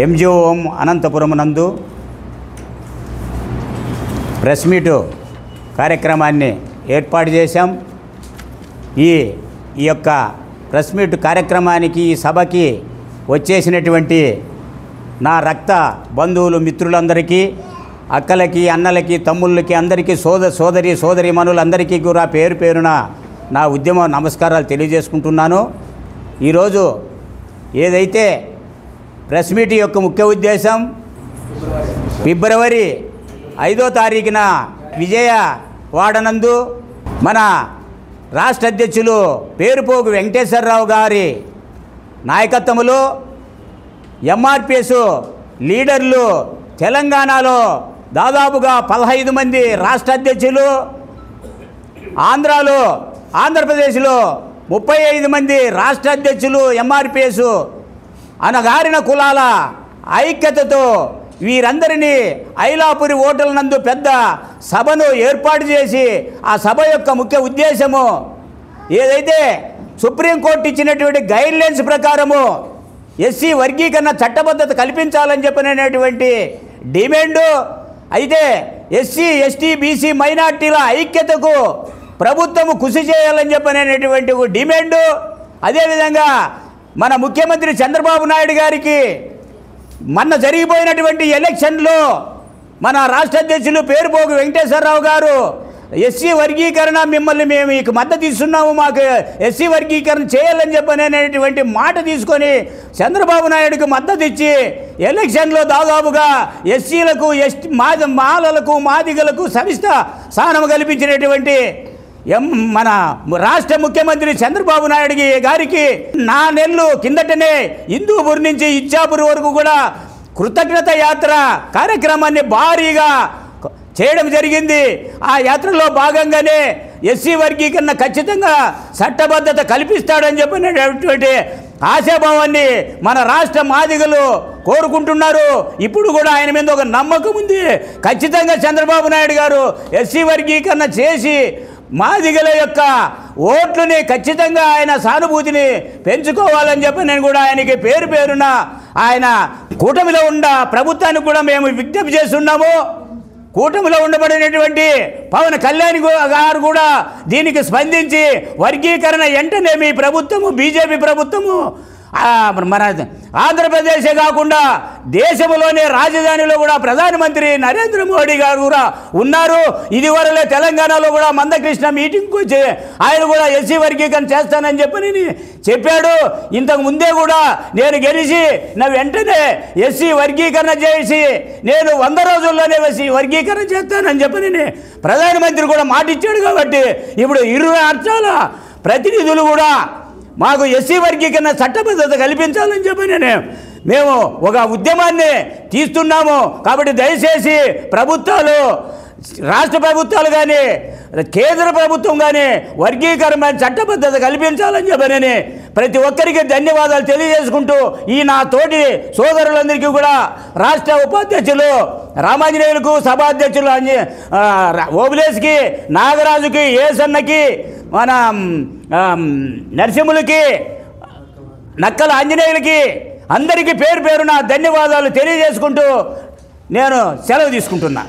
NGO Anantapuram నందు press meet కార్యక్రమాన్ని ఏర్పాటు చేశాం. ఈ యొక్క ప్రెస్ మీట్ కార్యక్రమానికి, ఈ సభకి వచ్చేసినటువంటి నా రక్త బంధువులు, మిత్రులందరికీ, అక్కలకి, అన్నలకి, తమ్ముళ్ళకి, అందరికీ, సోదరీమణులందరికీ కూడా పేరు పేరున నా ఉద్యమ నమస్కారాలు తెలియజేసుకుంటున్నాను. ఈరోజు ఏదైతే ప్రెస్ మీట్ యొక్క ముఖ్య ఉద్దేశం, ఫిబ్రవరి 5వ తారీఖున విజయవాడనందు మన రాష్ట్ర అధ్యక్షులు పేరుపోగు వెంకటేశ్వరరావు గారి నాయకత్వంలో ఎంఆర్పిఎస్ లీడర్లు తెలంగాణలో దాదాపుగా 15 మంది రాష్ట్ర అధ్యక్షులు, ఆంధ్రప్రదేశ్లో 35 మంది రాష్ట్ర అధ్యక్షులు ఎంఆర్పిఎస్ అనగారిన కులాల ఐక్యతతో వీరందరినీ ఐలాపురి హోటల్ నందు పెద్ద సభను ఏర్పాటు చేసి, ఆ సభ యొక్క ముఖ్య ఉద్దేశము ఏదైతే సుప్రీంకోర్టు ఇచ్చినటువంటి గైడ్లైన్స్ ప్రకారము ఎస్సీ వర్గీకరణ చట్టబద్ధత కల్పించాలని చెప్పినటువంటి డిమాండు, అయితే ఎస్సీ, ఎస్టీ, బీసీ మైనార్టీల ఐక్యతకు ప్రభుత్వము కృషి చేయాలని చెప్పినటువంటి డిమాండు, అదేవిధంగా మన ముఖ్యమంత్రి చంద్రబాబు నాయుడు గారికి మొన్న జరిగిపోయినటువంటి ఎలక్షన్లో మన రాష్ట్ర అధ్యక్షులు పేరుపోగు వెంకటేశ్వరరావు గారు ఎస్సీ వర్గీకరణ మేము మీకు మద్దతు ఇస్తున్నాము, మాకు ఎస్సీ వర్గీకరణ చేయాలని చెప్పనేటువంటి మాట తీసుకొని చంద్రబాబు నాయుడుకు మద్దతు ఇచ్చి ఎలక్షన్లో దాదాపుగా ఎస్సీలకు, మాలలకు, మాదిగలకు సమిష్ట స్థానం కల్పించినటువంటి మన రాష్ట్ర ముఖ్యమంత్రి చంద్రబాబు నాయుడు గారికి 4 నెలలు కిందటనే హిందూపూర్ నుంచి ఇచ్చాపూర్ వరకు కూడా కృతజ్ఞత యాత్ర కార్యక్రమాన్ని భారీగా చేయడం జరిగింది. ఆ యాత్రలో భాగంగానే ఎస్సీ వర్గీకరణ ఖచ్చితంగా చట్టబద్ధత కల్పిస్తాడని చెప్పినటువంటి ఆశాభావాన్ని మన రాష్ట్ర మాదిగలు కోరుకుంటున్నారు. ఇప్పుడు కూడా ఆయన మీద ఒక నమ్మకం ఉంది. ఖచ్చితంగా చంద్రబాబు నాయుడు గారు ఎస్సీ వర్గీకరణ చేసి మాదిగల యొక్క ఓట్లని ఖచ్చితంగా ఆయన సానుభూతిని పెంచుకోవాలని చెప్పి నేను కూడా ఆయనకి పేరు పేరున ఆయన కూటమిలో ఉన్న ప్రభుత్వానికి కూడా మేము విజ్ఞప్తి చేస్తున్నాము. కూటమిలో ఉండబడినటువంటి పవన్ కళ్యాణ్ గారు కూడా దీనికి స్పందించి వర్గీకరణ వెంటనే మీ ప్రభుత్వము, బీజేపీ ప్రభుత్వము మన ఆంధ్రప్రదేశే కాకుండా దేశంలోనే రాజధానిలో కూడా ప్రధానమంత్రి నరేంద్ర మోడీ గారు కూడా ఉన్నారు. ఇదివరలే తెలంగాణలో కూడా మందకృష్ణ మీటింగ్కి వచ్చి ఆయన కూడా ఎస్సీ వర్గీకరణ చేస్తానని చెప్పాడు. ఇంతకు ముందే కూడా నేను గెలిచి నా వెంటనే ఎస్సీ వర్గీకరణ చేసి నేను 100 రోజుల్లోనే ఎస్సీ వర్గీకరణ చేస్తానని చెప్పని ప్రధానమంత్రి కూడా మాట ఇచ్చాడు. కాబట్టి ఇప్పుడు 20 రాష్ట్రాల ప్రతినిధులు కూడా మాకు ఎస్సీ వర్గీకరణ చట్టబద్ధత కల్పించాలని చెప్పని మేము ఒక ఉద్యమాన్ని తీస్తున్నాము. కాబట్టి దయచేసి ప్రభుత్వాలు, రాష్ట్ర ప్రభుత్వాలు కానీ కేంద్ర ప్రభుత్వం కానీ వర్గీకరణ చట్టబద్ధత కల్పించాలని చెప్పని ప్రతి ఒక్కరికి ధన్యవాదాలు తెలియజేసుకుంటూ, ఈ నా తోటి సోదరులందరికీ కూడా రాష్ట్ర ఉపాధ్యక్షులు రామాంజనేయులకు, సభాధ్యక్షులు ఓబులేస్కి, నాగరాజుకి, ఏసన్నకి, మన నరసింహులకి, నక్కల ఆంజనేయులకి అందరికీ పేరు పేరున ధన్యవాదాలు తెలియజేసుకుంటూ నేను సెలవు తీసుకుంటున్నా.